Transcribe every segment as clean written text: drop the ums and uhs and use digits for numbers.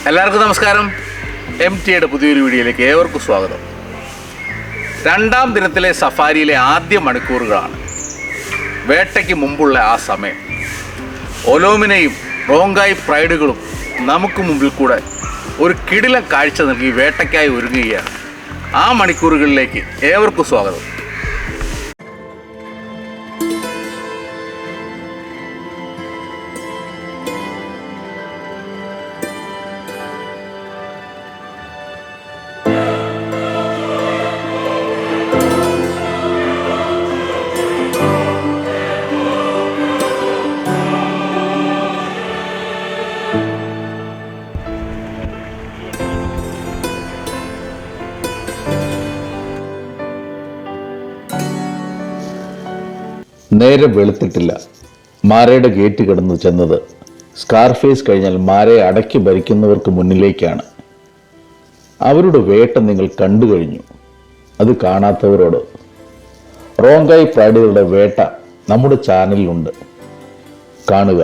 എല്ലാവർക്കും നമസ്കാരം. MTയുടെ പുതിയൊരു വീഡിയോയിലേക്ക് ഏവർക്കും സ്വാഗതം. രണ്ടാം ദിനത്തിലെ സഫാരിയിലെ ആദ്യ മണിക്കൂറുകളാണ്. വേട്ടയ്ക്ക് മുമ്പുള്ള ആ സമയം. ഒലോമിനെയും റോങ്കായ് പ്രൈഡുകളും നമുക്ക് മുമ്പിൽ കൂടെ ഒരു കിടിലൻ കാഴ്ച നൽകി വേട്ടയ്ക്കായി ഒരുങ്ങുകയാണ്. ആ മണിക്കൂറുകളിലേക്ക് ഏവർക്കും സ്വാഗതം. നേരെ വെളുത്തിട്ടില്ല. മാരയുടെ ഗേറ്റ് കിടന്നു ചെന്നത് സ്കാർഫേസ് കഴിഞ്ഞാൽ മാരയെ അടക്കി ഭരിക്കുന്നവർക്ക് മുന്നിലേക്കാണ്. അവരുടെ വേട്ട നിങ്ങൾ കണ്ടു കഴിഞ്ഞു. അത് കാണാത്തവരോട്, റോങ്കായ് പ്രൈഡുകളുടെ വേട്ട നമ്മുടെ ചാനലിലുണ്ട്, കാണുക.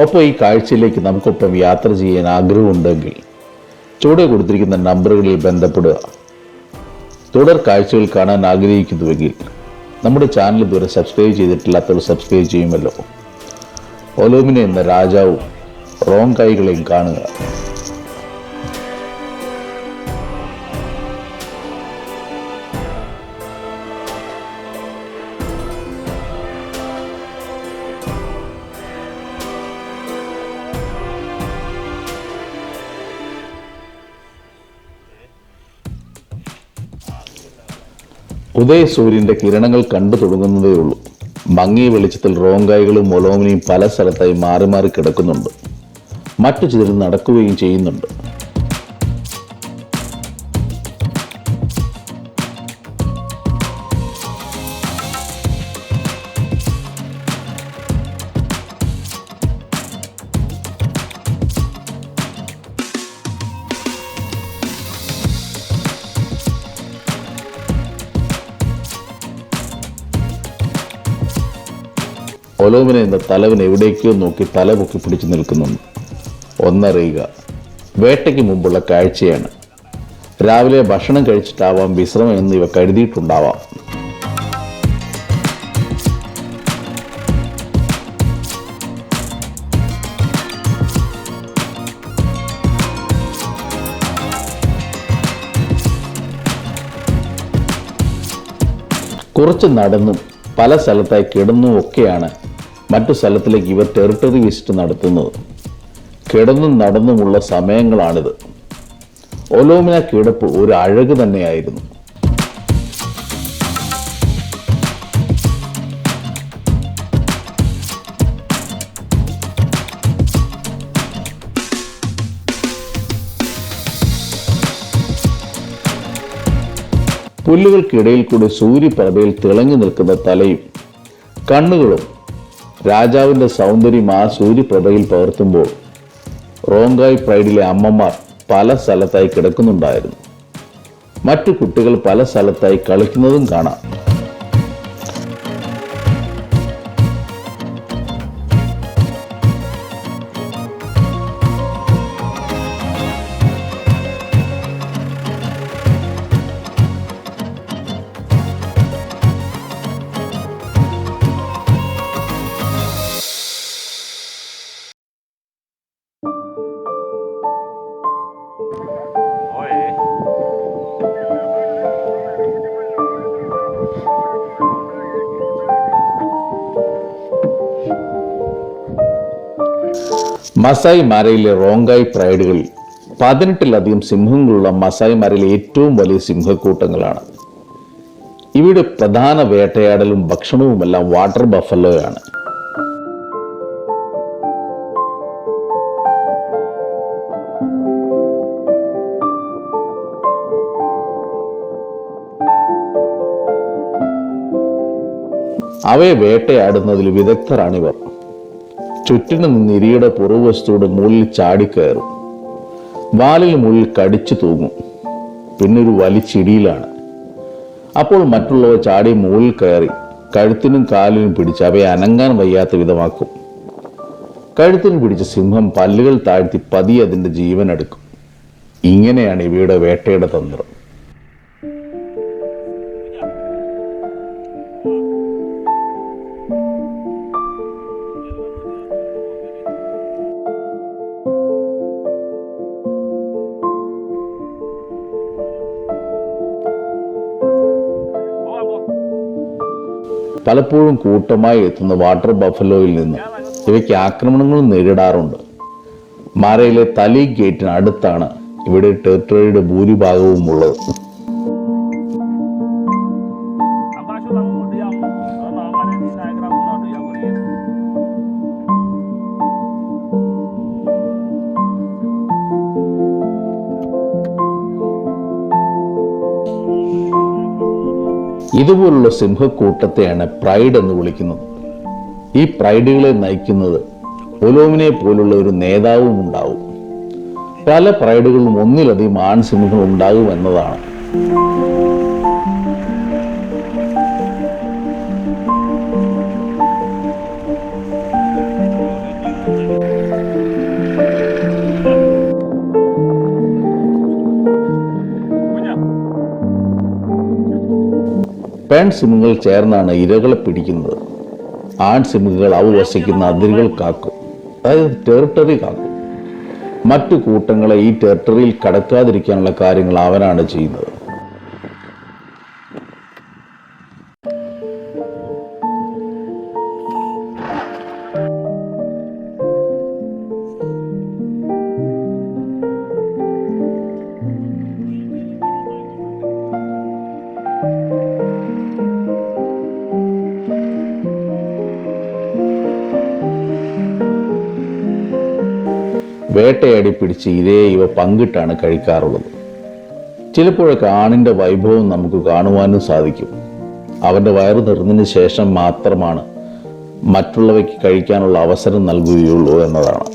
ഒപ്പം ഈ കാഴ്ചയിലേക്ക് നമുക്കൊപ്പം യാത്ര ചെയ്യാൻ ആഗ്രഹമുണ്ടെങ്കിൽ ചുവടെ കൊടുത്തിരിക്കുന്ന നമ്പറുകളിൽ ബന്ധപ്പെടുക. തുടർ കാഴ്ചകൾ കാണാൻ ആഗ്രഹിക്കുന്നുവെങ്കിൽ നമ്മുടെ ചാനൽ ഇതുവരെ സബ്സ്ക്രൈബ് ചെയ്തിട്ടില്ലാത്തവർ സബ്സ്ക്രൈബ് ചെയ്യുമല്ലോ. ഒലോമിനെ എന്ന രാജാവും റോങ്കായ്കളെയും കാണുക. ഉദയസൂര്യന്റെ കിരണങ്ങൾ കണ്ടു തുടങ്ങുന്നതേയുള്ളൂ. മങ്ങിയ വെളിച്ചത്തിൽ റോങ്കായ്കളും ഒലോമിനെയും പല സ്ഥലത്തായി മാറി മാറി കിടക്കുന്നുണ്ട്. മറ്റു ചിലർ നടക്കുകയും ചെയ്യുന്നുണ്ട്. ഒലോമിനെ എന്ന തലവൻ എവിടേക്കോ നോക്കി തല പൊക്കി പിടിച്ചു നിൽക്കുന്നുണ്ട്. ഒന്നറിയുക, വേട്ടയ്ക്ക് മുമ്പുള്ള കാഴ്ചയാണ്. രാവിലെ ഭക്ഷണം കഴിച്ചിട്ടാവാം വിശ്രമം എന്ന് ഇവ കരുതിയിട്ടുണ്ടാവാം. കുറച്ച് നടന്നും പല സ്ഥലത്തായി കിടന്നും ഒക്കെയാണ് മറ്റു സ്ഥലത്തിലേക്ക് ഇവർ ടെറിട്ടറി വിസിറ്റ് നടത്തുന്നത്. കിടന്നും നടന്നുമുള്ള സമയങ്ങളാണിത്. ഒലോമിന കിടപ്പ് ഒരു അഴക് തന്നെയായിരുന്നു. പുല്ലുകൾക്കിടയിൽ കൂടി സൂര്യപ്രഭയിൽ തിളങ്ങി നിൽക്കുന്ന തലയും കണ്ണുകളും രാജാവിൻ്റെ സൗന്ദര്യം ആ സൂര്യപ്രഭയിൽ പകർത്തുമ്പോൾ റോങ്കായ് പ്രൈഡിലെ അമ്മമാർ പല സ്ഥലത്തായി കിടക്കുന്നുണ്ടായിരുന്നു. മറ്റു കുട്ടികൾ പല സ്ഥലത്തായി കളിക്കുന്നതും കാണാം. മസായ് മാരയിലെ റോങ്കായ് പ്രൈഡുകളിൽ 18ലധികം സിംഹങ്ങളുള്ള മസായ് മാരയിലെ ഏറ്റവും വലിയ സിംഹക്കൂട്ടങ്ങളാണ്. ഇവയുടെ പ്രധാന വേട്ടയാടലും ഭക്ഷണവുമെല്ലാം വാട്ടർ ബഫലോയാണ്. അവയെ വേട്ടയാടുന്നതിൽ വിദഗ്ധരാണിവർ. ചുറ്റിനും നിന്ന് ഇരയുടെ പുറകുവശത്തോട് മുകളിൽ ചാടിക്കയറും. വാലിൽ മുകളിൽ കടിച്ചു തൂങ്ങും. പിന്നൊരു വലിച്ചിടിയിലാണ്. അപ്പോൾ മറ്റുള്ളവ ചാടി മുകളിൽ കയറി കഴുത്തിനും കാലിനും പിടിച്ച് അവയെ അനങ്ങാൻ വയ്യാത്ത വിധമാക്കും. കഴുത്തിന് പിടിച്ച സിംഹം പല്ലുകൾ താഴ്ത്തി പതിയെ അതിൻ്റെ ജീവനെടുക്കും. ഇങ്ങനെയാണ് ഇവയുടെ വേട്ടയുടെ തന്ത്രം. പലപ്പോഴും കൂട്ടമായി എത്തുന്ന വാട്ടർ ബഫലോയിൽ നിന്ന് ഇവയ്ക്ക് ആക്രമണങ്ങളും നേരിടാറുണ്ട്. മാരയിലെ തലി ഗേറ്റിന് അടുത്താണ് ഇവിടെ ടെറിട്ടറിയുടെ ഭൂരിഭാഗവും ഉള്ളത്. ഇതുപോലുള്ള സിംഹക്കൂട്ടത്തെയാണ് പ്രൈഡ് എന്ന് വിളിക്കുന്നത്. ഈ പ്രൈഡുകളെ നയിക്കുന്നത് ഒലോമിനെ പോലുള്ള ഒരു നേതാവും ഉണ്ടാവും. പല പ്രൈഡുകളിലും ഒന്നിലധികം ആൺസിംഹങ്ങൾ ഉണ്ടാകും എന്നതാണ്. പെൺസിംഹങ്ങൾ ചേർന്നാണ് ഇരകളെ പിടിക്കുന്നത്. ആൺസിംഹങ്ങൾ അവ വസിക്കുന്ന അതിരുകൾ കാക്കും, അതായത് ടെറിട്ടറി കാക്കും. മറ്റു കൂട്ടങ്ങളെ ഈ ടെറിട്ടറിയിൽ കടക്കാതിരിക്കാനുള്ള കാര്യങ്ങൾ അവനാണ് ചെയ്യുന്നത്. വേട്ടയാടി പിടിച്ച് ഇരയെ ഇവ പങ്കിട്ടാണ് കഴിക്കാറുള്ളത്. ചിലപ്പോഴൊക്കെ ആണിൻ്റെ വൈഭവം നമുക്ക് കാണുവാനും സാധിക്കും. അവൻ്റെ വയറ് നിറഞ്ഞതിന് ശേഷം മാത്രമാണ് മറ്റുള്ളവയ്ക്ക് കഴിക്കാനുള്ള അവസരം നൽകുകയുള്ളൂ എന്നതാണ്.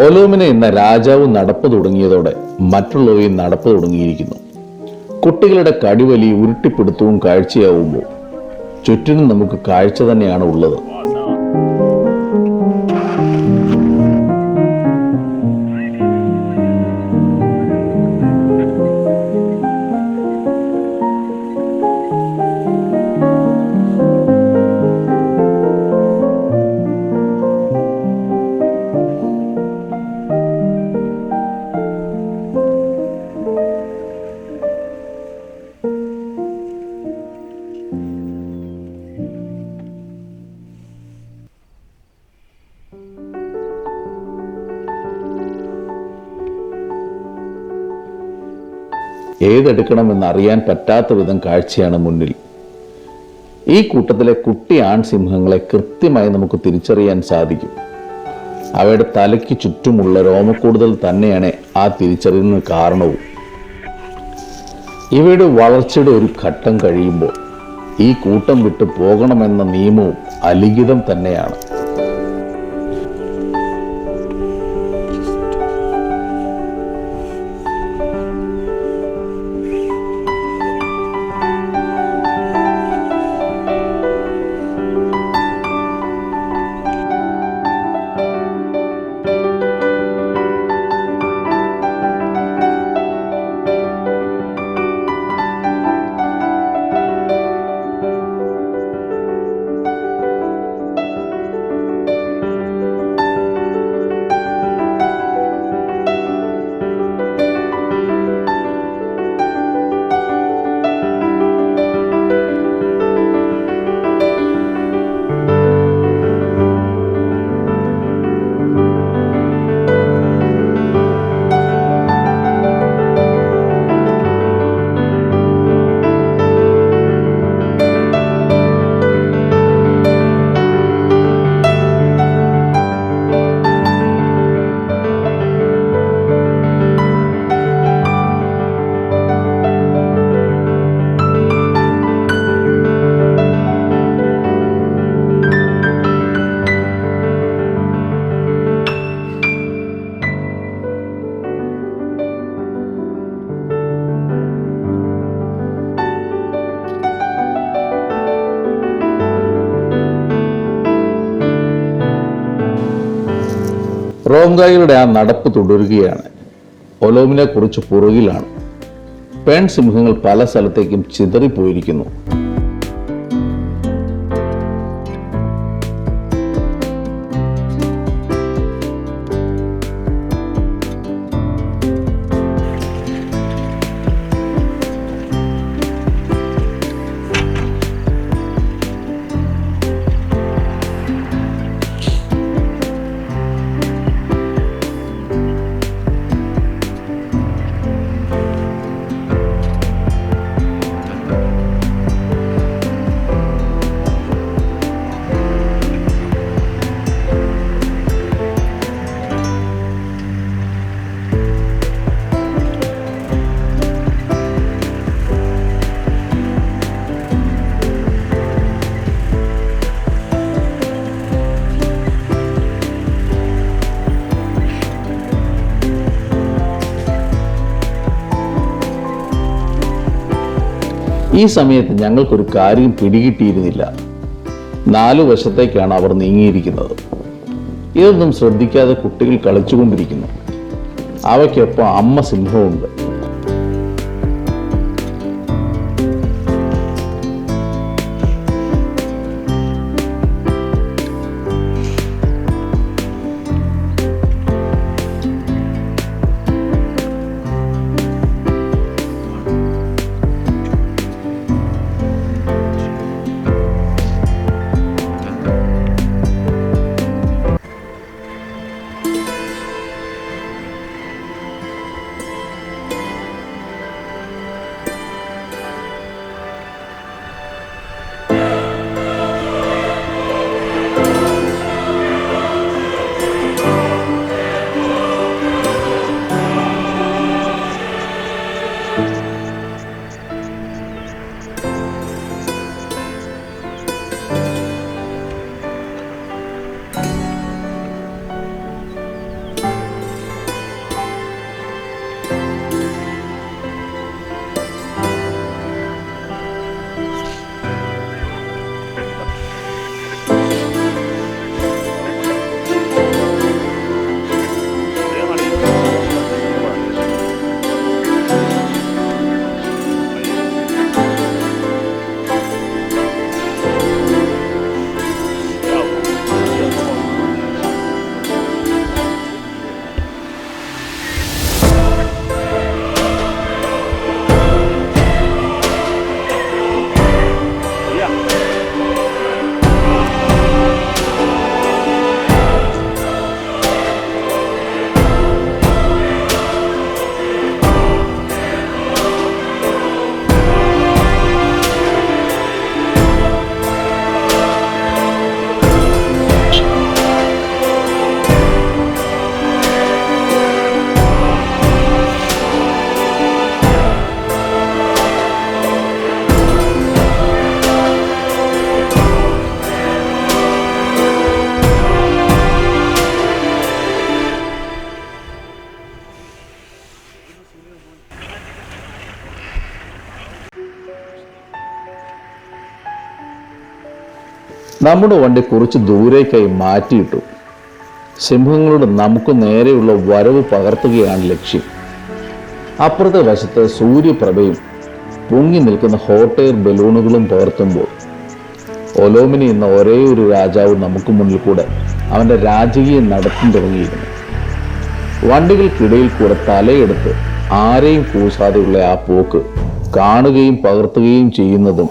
ഒലോമിനെ എന്ന രാജാവ് നടപ്പ് തുടങ്ങിയതോടെ മറ്റുള്ളവയും നടപ്പ് തുടങ്ങിയിരിക്കുന്നു. കുട്ടികളുടെ കടിവലി ഉരുട്ടിപ്പിടുത്തവും കാഴ്ചയാവുമ്പോൾ ചുറ്റിനും നമുക്ക് കാഴ്ച തന്നെയാണ് ഉള്ളത്. ഏതെടുക്കണമെന്ന് അറിയാൻ പറ്റാത്ത വിധം കാഴ്ചയാണ് മുന്നിൽ. ഈ കൂട്ടത്തിലെ കുട്ടി ആൺസിംഹങ്ങളെ കൃത്യമായി നമുക്ക് തിരിച്ചറിയാൻ സാധിക്കും. അവയുടെ തലയ്ക്ക് ചുറ്റുമുള്ള രോമക്കൂടുതൽ തന്നെയാണ് ആ തിരിച്ചറിയുന്ന കാരണവും. ഇവയുടെ വളർച്ചയുടെ ഒരു ഘട്ടം കഴിയുമ്പോൾ ഈ കൂട്ടം വിട്ടു പോകണമെന്ന നിയമവും അലിഖിതം തന്നെയാണ്. റോങ്കായിയുടെ ആ നടപ്പ് തുടരുകയാണ്. ഒലോമിനെ കുറിച്ച് പുറകിലാണ്. പെൺസിംഹങ്ങൾ പല സ്ഥലത്തേക്കും ചിതറിപ്പോയിരിക്കുന്നു. ഈ സമയത്ത് ഞങ്ങൾക്കൊരു കാര്യം പിടികിട്ടിയിരുന്നില്ല. 4 വശത്തേക്കാണ് അവർ നീങ്ങിയിരിക്കുന്നത്. ഇതൊന്നും ശ്രദ്ധിക്കാതെ കുട്ടികൾ കളിച്ചുകൊണ്ടിരിക്കുന്നു. അവയ്ക്കൊപ്പം അമ്മ സിംഹമുണ്ട്. നമ്മുടെ വണ്ടി കുറച്ച് ദൂരേക്കായി മാറ്റിയിട്ടു. സിംഹങ്ങളുടെ നമുക്ക് നേരെയുള്ള വരവ് പകർത്തുകയാണ് ലക്ഷ്യം. അപ്പുറത്തെ വശത്ത് സൂര്യപ്രഭയും പൊങ്ങി നിൽക്കുന്ന ഹോട്ട് എയർ ബലൂണുകളും പകർത്തുമ്പോൾ ഒലോമിനി എന്ന ഒരേ ഒരു രാജാവ് നമുക്ക് മുന്നിൽ കൂടെ അവൻ്റെ രാജകീയ നടത്തം തുടങ്ങിയിരുന്നു. വണ്ടികൾക്കിടയിൽ കൂടെ തലയെടുത്ത് ആരെയും കൂസാതെയുള്ള ആ പോക്ക് കാണുകയും പകർത്തുകയും ചെയ്യുന്നതും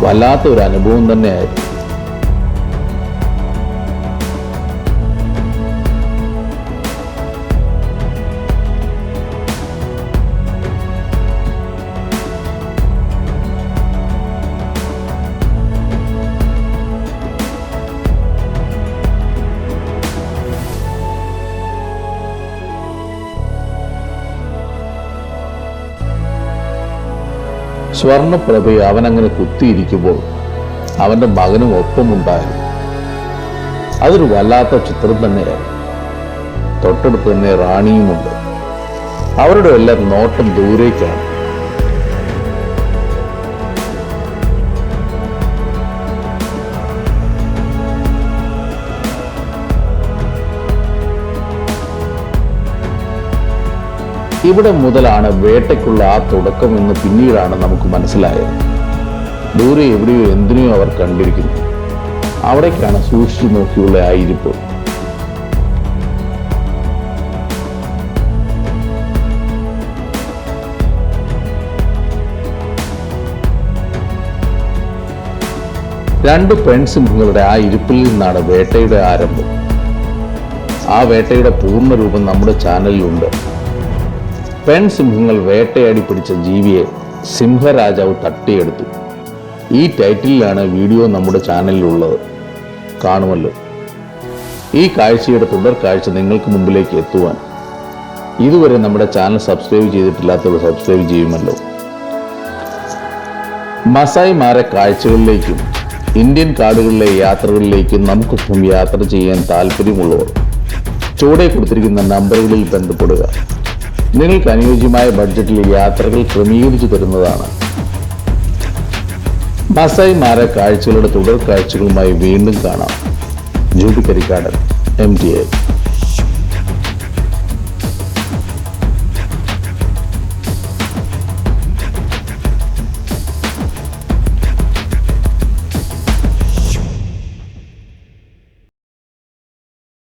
വല്ലാത്ത ഒരു അനുഭവം തന്നെയായിരുന്നു. സ്വർണപ്രഭയെ അവനങ്ങനെ കുത്തിയിരിക്കുമ്പോൾ അവൻ്റെ മകനും ഒപ്പമുണ്ടായിരുന്നു. അതൊരു വല്ലാത്ത ചിത്രം തന്നെയായിരുന്നു. തൊട്ടടുത്ത് തന്നെ റാണിയുമുണ്ട്. അവരുടെ എല്ലാം നോട്ടം ദൂരേക്കാണ്. ഇവിടെ മുതലാണ് വേട്ടയ്ക്കുള്ള ആ തുടക്കം എന്ന് പിന്നീടാണ് നമുക്ക് മനസ്സിലായത്. ദൂരെ എവിടെയോ എന്തിനെയോ അവർ കണ്ടിരിക്കുന്നു. അവിടേക്കാണ് സൂക്ഷിച്ചു നോക്കിയുള്ള ആ ഇരിപ്പ്. രണ്ട് പെൺസിംഹങ്ങളുടെ ആ ഇരിപ്പിൽ നിന്നാണ് വേട്ടയുടെ ആരംഭം. ആ വേട്ടയുടെ പൂർണ്ണരൂപം നമ്മുടെ ചാനലിലുണ്ട്. പെൺസിംഹങ്ങൾ വേട്ടയാടി പിടിച്ച ജീവിയെ സിംഹരാജാവ് തട്ടിയെടുത്തു. ഈ ടൈറ്റിലാണ് വീഡിയോ നമ്മുടെ ചാനലിലുള്ളത്. കാണുമല്ലോ. ഈ കാഴ്ചയുടെ തുടർ കാഴ്ച നിങ്ങൾക്ക് മുമ്പിലേക്ക് എത്തുവാൻ ഇതുവരെ നമ്മുടെ ചാനൽ സബ്സ്ക്രൈബ് ചെയ്തിട്ടില്ലാത്തവർ സബ്സ്ക്രൈബ് ചെയ്യുമല്ലോ. മസായ് മാര കാഴ്ചകളിലേക്കും ഇന്ത്യൻ കാടുകളിലെ യാത്രകളിലേക്കും നമുക്കൊപ്പം യാത്ര ചെയ്യാൻ താല്പര്യമുള്ളവർ ചുവടെ കൊടുത്തിരിക്കുന്ന നമ്പറുകളിൽ ബന്ധപ്പെടുക. നിങ്ങൾക്ക് അനുയോജ്യമായ ബഡ്ജറ്റിൽ യാത്രകൾ ക്രമീകരിച്ചു തരുന്നതാണ്. മസായ് മാര കാഴ്ചകളുടെ തുടർ കാഴ്ചകളുമായി വീണ്ടും കാണാം. ജൂബി കരിക്കാടൻ, MTA.